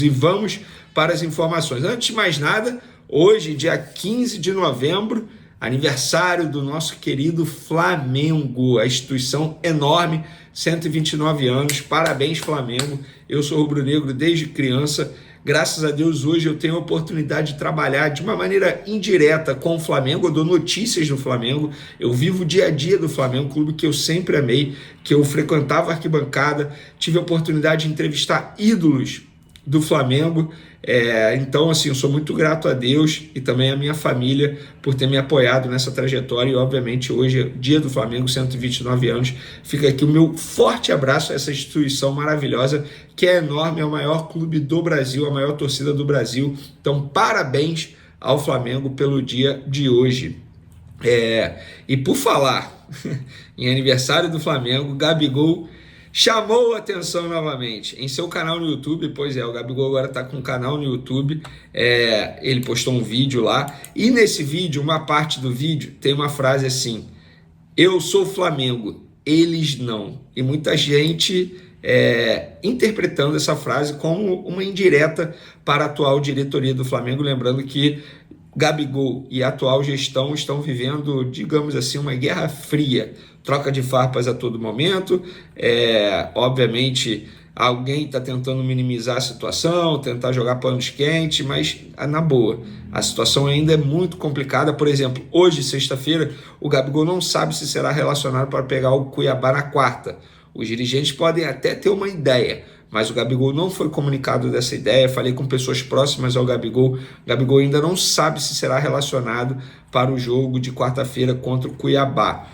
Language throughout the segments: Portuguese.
E vamos para as informações. Antes de mais nada, hoje, dia 15 de novembro, aniversário do nosso querido Flamengo, a instituição enorme, 129 anos, parabéns Flamengo. Eu sou rubro-negro desde criança, graças a Deus hoje eu tenho a oportunidade de trabalhar de uma maneira indireta com o Flamengo, eu dou notícias do Flamengo, eu vivo o dia a dia do Flamengo, clube que eu sempre amei, que eu frequentava a arquibancada, tive a oportunidade de entrevistar ídolos do Flamengo, então assim, eu sou muito grato a Deus e também a minha família por ter me apoiado nessa trajetória e obviamente hoje é dia do Flamengo, 129 anos, fica aqui o meu forte abraço a essa instituição maravilhosa que é enorme, é o maior clube do Brasil, a maior torcida do Brasil, então parabéns ao Flamengo pelo dia de hoje. E por falar em aniversário do Flamengo, Gabigol chamou a atenção novamente em seu canal no YouTube. Pois é, o Gabigol agora está com um canal no YouTube, ele postou um vídeo lá, e nesse vídeo, uma parte do vídeo, tem uma frase assim: eu sou Flamengo, eles não. E muita gente interpretando essa frase como uma indireta para a atual diretoria do Flamengo, lembrando que Gabigol e a atual gestão estão vivendo, digamos assim, uma guerra fria, troca de farpas a todo momento, obviamente alguém está tentando minimizar a situação, tentar jogar panos quentes, mas na boa, a situação ainda é muito complicada. Por exemplo, hoje, sexta-feira, o Gabigol não sabe se será relacionado para pegar o Cuiabá na quarta. Os dirigentes podem até ter uma ideia, mas o Gabigol não foi comunicado dessa ideia. Falei com pessoas próximas ao Gabigol. O Gabigol ainda não sabe se será relacionado para o jogo de quarta-feira contra o Cuiabá.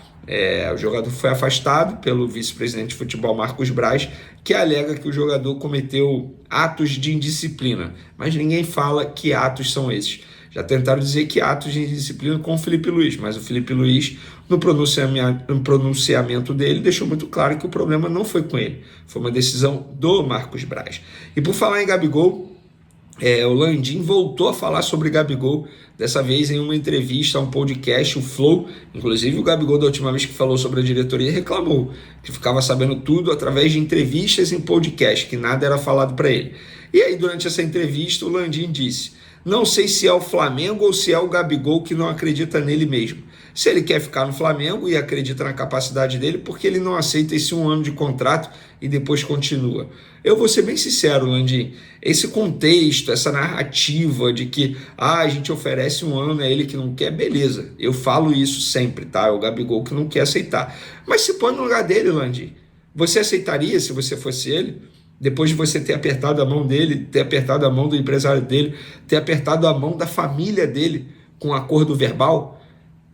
O jogador foi afastado pelo vice-presidente de futebol Marcos Braz, que alega que o jogador cometeu atos de indisciplina, mas ninguém fala que atos são esses. Já tentaram dizer que atos de indisciplina com o Felipe Luiz, mas o Felipe Luiz, no pronunciamento dele, deixou muito claro que o problema não foi com ele, foi uma decisão do Marcos Braz. E por falar em Gabigol, o Landim voltou a falar sobre Gabigol, dessa vez em uma entrevista a um podcast, o Flow. Inclusive o Gabigol, da última vez que falou sobre a diretoria, reclamou que ficava sabendo tudo através de entrevistas em podcast, que nada era falado para ele. E aí, durante essa entrevista, o Landim disse: não sei se é o Flamengo ou se é o Gabigol que não acredita nele mesmo. Se ele quer ficar no Flamengo e acredita na capacidade dele, porque ele não aceita esse 1 ano de contrato e depois continua. Eu vou ser bem sincero, Landim, esse contexto, essa narrativa de que a gente oferece 1 ano, é ele que não quer, beleza. Eu falo isso sempre, tá? É o Gabigol que não quer aceitar. Mas se põe no lugar dele, Landim. Você aceitaria se você fosse ele? Depois de você ter apertado a mão dele, ter apertado a mão do empresário dele, ter apertado a mão da família dele com acordo verbal?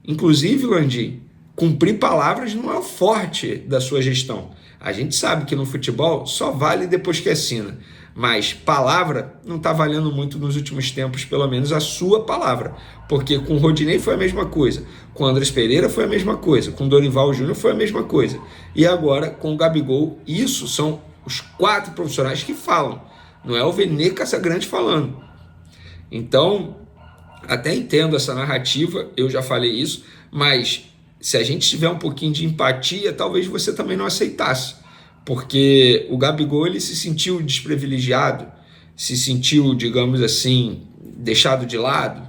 Inclusive, Landim, cumprir palavras não é o forte da sua gestão. A gente sabe que no futebol só vale depois que assina, mas palavra não está valendo muito nos últimos tempos, pelo menos a sua palavra, porque com o Rodinei foi a mesma coisa, com o Andrés Pereira foi a mesma coisa, com o Dorival Júnior foi a mesma coisa, e agora com o Gabigol. Isso são os 4 profissionais que falam, não é o Vene Casagrande falando. Então, até entendo essa narrativa, eu já falei isso, mas se a gente tiver um pouquinho de empatia, talvez você também não aceitasse, porque o Gabigol, ele se sentiu desprivilegiado, se sentiu, digamos assim, deixado de lado.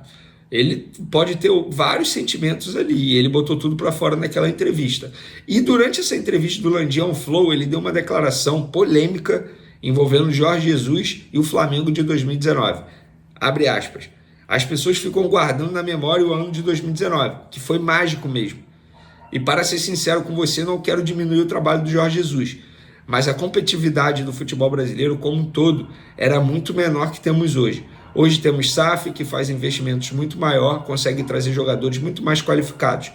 Ele pode ter vários sentimentos ali, e ele botou tudo para fora naquela entrevista. E durante essa entrevista do Landim ao Flow, ele deu uma declaração polêmica envolvendo Jorge Jesus e o Flamengo de 2019. Abre aspas. As pessoas ficam guardando na memória o ano de 2019, que foi mágico mesmo. E para ser sincero com você, não quero diminuir o trabalho do Jorge Jesus, mas a competitividade do futebol brasileiro como um todo era muito menor que temos hoje. Hoje temos SAF, que faz investimentos muito maior, consegue trazer jogadores muito mais qualificados.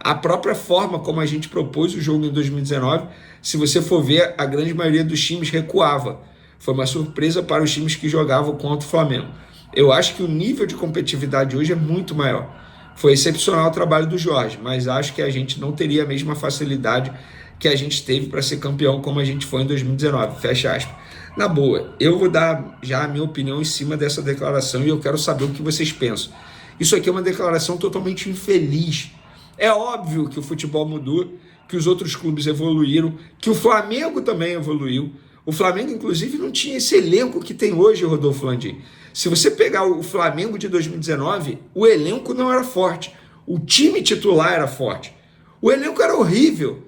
A própria forma como a gente propôs o jogo em 2019, se você for ver, a grande maioria dos times recuava. Foi uma surpresa para os times que jogavam contra o Flamengo. Eu acho que o nível de competitividade hoje é muito maior. Foi excepcional o trabalho do Jorge, mas acho que a gente não teria a mesma facilidade que a gente teve para ser campeão como a gente foi em 2019. Fecha aspas. Na boa, eu vou dar já a minha opinião em cima dessa declaração e eu quero saber o que vocês pensam. Isso aqui é uma declaração totalmente infeliz. É óbvio que o futebol mudou, que os outros clubes evoluíram, que o Flamengo também evoluiu. O Flamengo, inclusive, não tinha esse elenco que tem hoje, Rodolfo Landim. Se você pegar o Flamengo de 2019, o elenco não era forte. O time titular era forte. O elenco era horrível.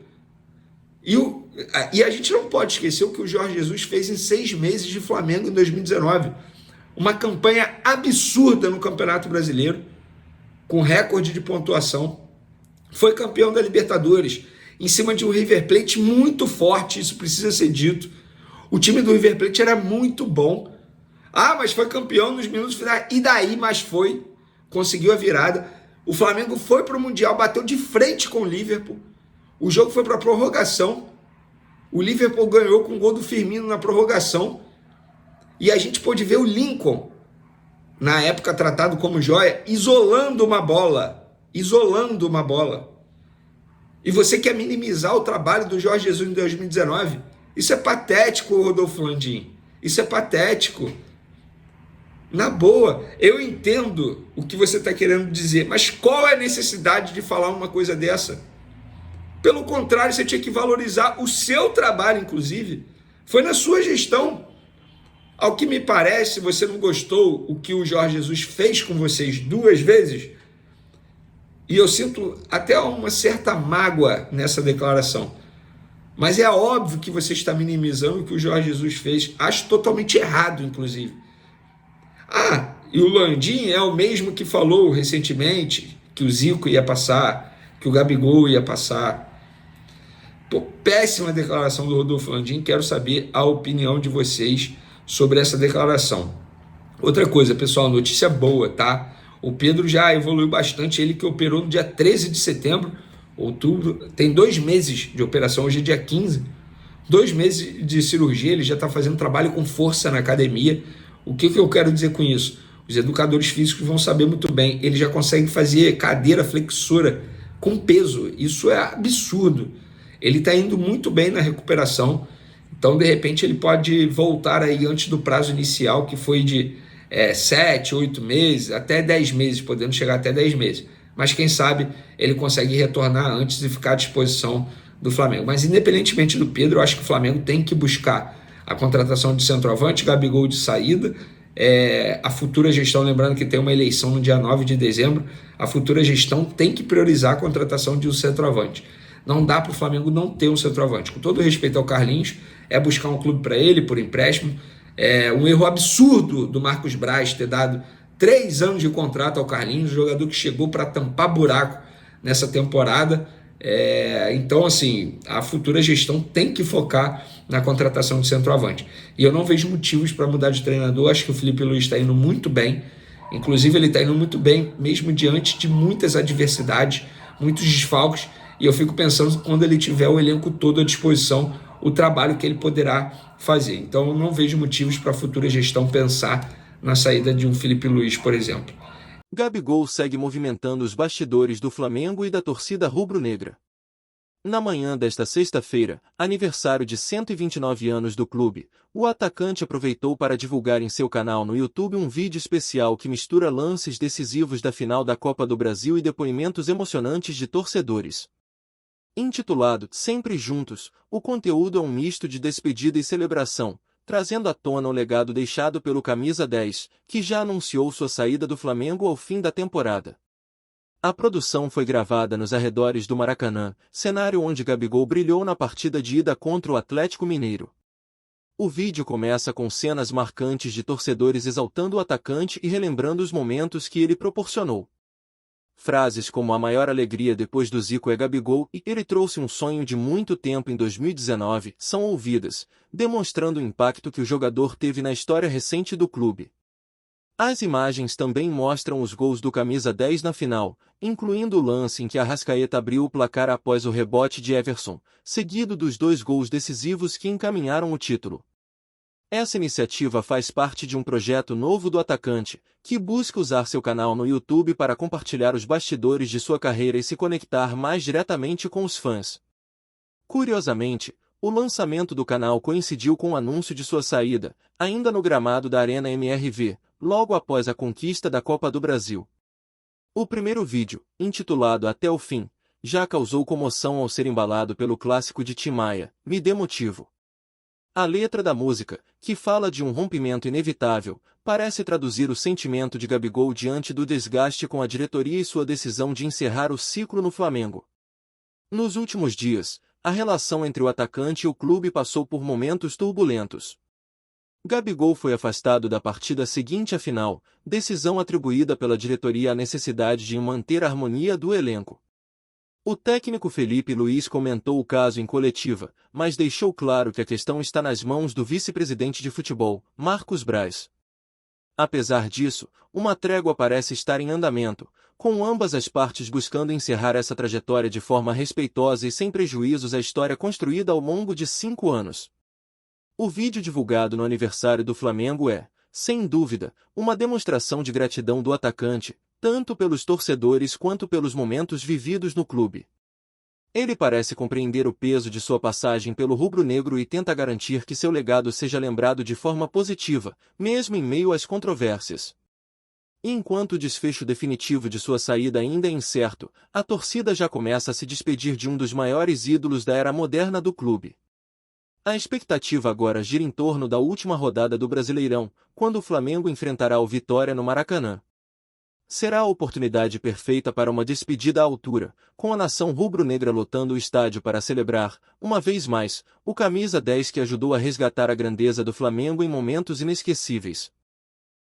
E a gente não pode esquecer o que o Jorge Jesus fez em 6 meses de Flamengo em 2019. Uma campanha absurda no Campeonato Brasileiro, com recorde de pontuação. Foi campeão da Libertadores, em cima de um River Plate muito forte, isso precisa ser dito. O time do River Plate era muito bom. Ah, mas foi campeão nos minutos finais. E daí, mas foi. Conseguiu a virada. O Flamengo foi para o Mundial, bateu de frente com o Liverpool. O jogo foi para a prorrogação. O Liverpool ganhou com o gol do Firmino na prorrogação. E a gente pôde ver o Lincoln, na época tratado como joia, isolando uma bola. Isolando uma bola. E você quer minimizar o trabalho do Jorge Jesus em 2019? Isso é patético, Rodolfo Landim. Isso é patético. Na boa, eu entendo o que você está querendo dizer, mas qual é a necessidade de falar uma coisa dessa? Pelo contrário, você tinha que valorizar o seu trabalho, inclusive. Foi na sua gestão. Ao que me parece, você não gostou o que o Jorge Jesus fez com vocês 2 vezes? E eu sinto até uma certa mágoa nessa declaração. Mas é óbvio que você está minimizando o que o Jorge Jesus fez. Acho totalmente errado, inclusive. Ah, e o Landim é o mesmo que falou recentemente que o Zico ia passar, que o Gabigol ia passar. Pô, péssima declaração do Rodolfo Landim. Quero saber a opinião de vocês sobre essa declaração. Outra coisa, pessoal, notícia boa, tá? O Pedro já evoluiu bastante, ele que operou no dia 13 de setembro, outubro, tem 2 meses de operação, hoje é dia 15, 2 meses de cirurgia, ele já está fazendo trabalho com força na academia. O que eu quero dizer com isso? Os educadores físicos vão saber muito bem, ele já consegue fazer cadeira flexora com peso, isso é absurdo. Ele está indo muito bem na recuperação, então de repente ele pode voltar aí antes do prazo inicial, que foi de 7, 8 meses, até 10 meses, podendo chegar até 10 meses. Mas quem sabe ele consegue retornar antes e ficar à disposição do Flamengo. Mas independentemente do Pedro, eu acho que o Flamengo tem que buscar a contratação de centroavante, Gabigol de saída, a futura gestão, lembrando que tem uma eleição no dia 9 de dezembro, a futura gestão tem que priorizar a contratação de um centroavante. Não dá para o Flamengo não ter um centroavante. Com todo respeito ao Carlinhos, é buscar um clube para ele, por empréstimo. É um erro absurdo do Marcos Braz ter dado 3 anos de contrato ao Carlinhos, jogador que chegou para tampar buraco nessa temporada. Então, assim, a futura gestão tem que focar na contratação de centroavante. E eu não vejo motivos para mudar de treinador. Acho que o Felipe Luiz está indo muito bem. Inclusive, ele está indo muito bem, mesmo diante de muitas adversidades, muitos desfalques. E eu fico pensando, quando ele tiver o elenco todo à disposição, o trabalho que ele poderá fazer. Então, eu não vejo motivos para a futura gestão pensar na saída de um Felipe Luiz, por exemplo. Gabigol segue movimentando os bastidores do Flamengo e da torcida rubro-negra. Na manhã desta sexta-feira, aniversário de 129 anos do clube, o atacante aproveitou para divulgar em seu canal no YouTube um vídeo especial que mistura lances decisivos da final da Copa do Brasil e depoimentos emocionantes de torcedores. Intitulado Sempre Juntos, o conteúdo é um misto de despedida e celebração, trazendo à tona o legado deixado pelo camisa 10, que já anunciou sua saída do Flamengo ao fim da temporada. A produção foi gravada nos arredores do Maracanã, cenário onde Gabigol brilhou na partida de ida contra o Atlético Mineiro. O vídeo começa com cenas marcantes de torcedores exaltando o atacante e relembrando os momentos que ele proporcionou. Frases como a maior alegria depois do Zico é Gabigol e ele trouxe um sonho de muito tempo em 2019 são ouvidas, demonstrando o impacto que o jogador teve na história recente do clube. As imagens também mostram os gols do camisa 10 na final, incluindo o lance em que Arrascaeta abriu o placar após o rebote de Everson, seguido dos 2 gols decisivos que encaminharam o título. Essa iniciativa faz parte de um projeto novo do atacante, que busca usar seu canal no YouTube para compartilhar os bastidores de sua carreira e se conectar mais diretamente com os fãs. Curiosamente, o lançamento do canal coincidiu com o anúncio de sua saída, ainda no gramado da Arena MRV, logo após a conquista da Copa do Brasil. O primeiro vídeo, intitulado Até o Fim, já causou comoção ao ser embalado pelo clássico de Tim Maia, Me Dê Motivo. A letra da música, que fala de um rompimento inevitável, parece traduzir o sentimento de Gabigol diante do desgaste com a diretoria e sua decisão de encerrar o ciclo no Flamengo. Nos últimos dias, a relação entre o atacante e o clube passou por momentos turbulentos. Gabigol foi afastado da partida seguinte à final, decisão atribuída pela diretoria à necessidade de manter a harmonia do elenco. O técnico Felipe Luiz comentou o caso em coletiva, mas deixou claro que a questão está nas mãos do vice-presidente de futebol, Marcos Braz. Apesar disso, uma trégua parece estar em andamento, com ambas as partes buscando encerrar essa trajetória de forma respeitosa e sem prejuízos à história construída ao longo de 5 anos. O vídeo divulgado no aniversário do Flamengo é, sem dúvida, uma demonstração de gratidão do atacante, tanto pelos torcedores quanto pelos momentos vividos no clube. Ele parece compreender o peso de sua passagem pelo rubro-negro e tenta garantir que seu legado seja lembrado de forma positiva, mesmo em meio às controvérsias. Enquanto o desfecho definitivo de sua saída ainda é incerto, a torcida já começa a se despedir de um dos maiores ídolos da era moderna do clube. A expectativa agora gira em torno da última rodada do Brasileirão, quando o Flamengo enfrentará o Vitória no Maracanã. Será a oportunidade perfeita para uma despedida à altura, com a nação rubro-negra lotando o estádio para celebrar, uma vez mais, o camisa 10 que ajudou a resgatar a grandeza do Flamengo em momentos inesquecíveis.